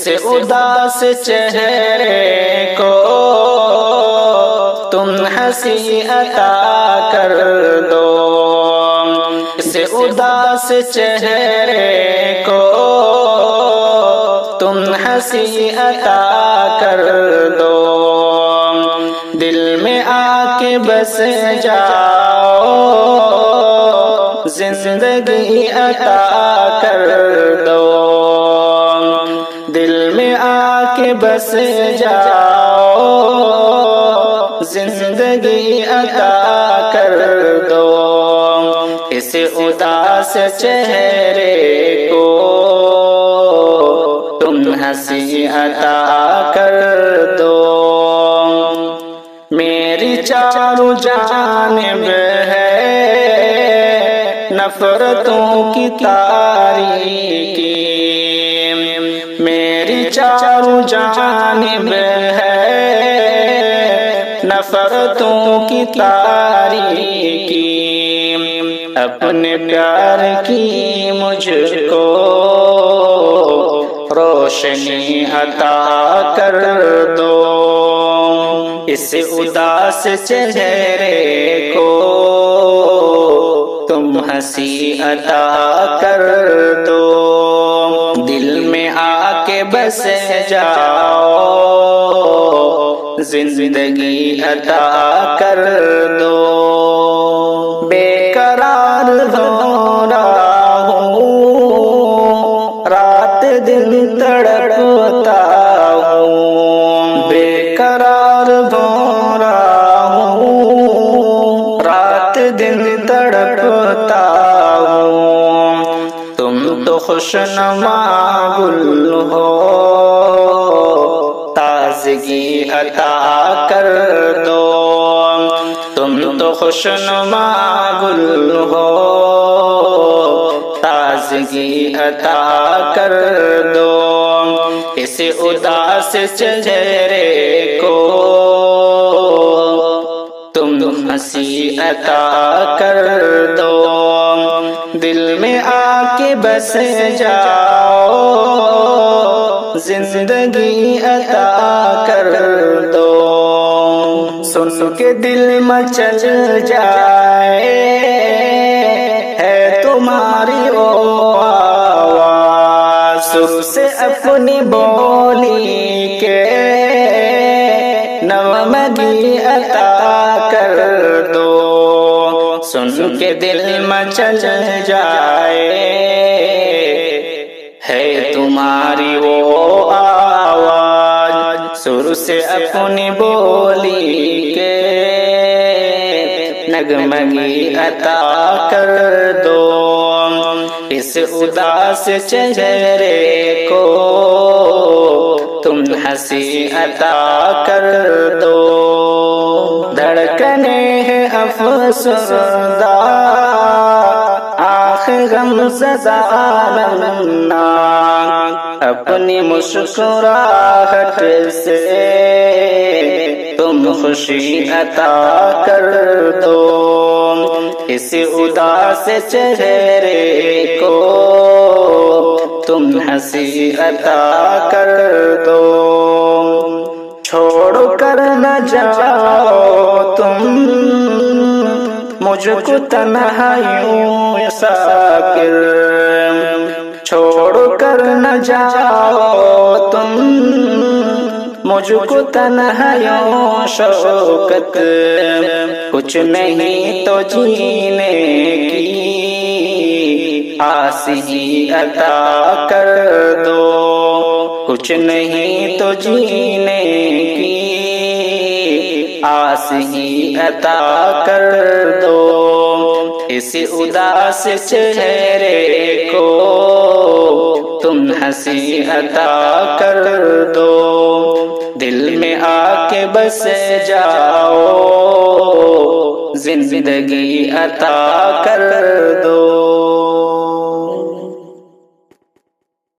اداس چہرے کو تم ہنسی عطا کر دو، اس اداس چہرے کو تم ہنسی عطا کر دو، دل میں آ کے بس جاؤ، زندگی عطا کر دو، دل میں آ کے بس جاؤ، زندگی عطا کر دو، اس اداس چہرے کو تم ہنسی عطا کر دو۔ میری چاروں جانب ہے نفرتوں کی تاریکی، میری چاروں جانب ہے نفرتوں کی تاریکی، اپنے پیار کی مجھ کو روشنی عطا کر دو، اس اداس چہرے کو تم ہنسی عطا کر دو، دل میں آ کے بس جاؤ، زندگی عطا کر دو، بے قرار ہو رہا ہوں، رات دن تڑپتا ہوں، بے قرار ہو رہا ہوں، رات دن تڑپتا ہوں، تم تو خوشنما گل ہو، تازگی عطا کر دو، تم تو خوشنما گل ہو، تازگی عطا کر دو، اس اداس چہرے کو تم ہنسی عطا کر دو، دل میں آ کے بس جاؤ، زندگی عطا کر دو، سن کے دل مچل جائے ہے تمہاری وہ آواز، سر سے اپنی بولی کے نغمگی عطا کر دو، سن کے دل مچل جائے ہے تمہاری وہ آواز، سر سے اپنی بولی کے نغمگی عطا کر دو، اس اداس چہرے کو تم ہنسی عطا کر دو، دھڑکنے ہیں افسردہ آنکھ غم زدہ نمناک، اپنی مسکراہٹ سے تم خوشی عطا کر دو، اس اداس چہرے کو تم ہنسی عطا کر دو، چھوڑ کر نہ جاؤ تم مجھ کو تنہائیوں ساکر، چھوڑ کر نہ جاؤ تم مجھ کو تنہائیوں شوکت، کچھ نہیں تو جینے کی آس ہی عطا کر دو، کچھ نہیں تو جینے کی آس ہی عطا کر دو، اس اداس چہرے کو تم ہنسی عطا کر دو، دل میں آ کے بس جاؤ، زندگی عطا کر دو۔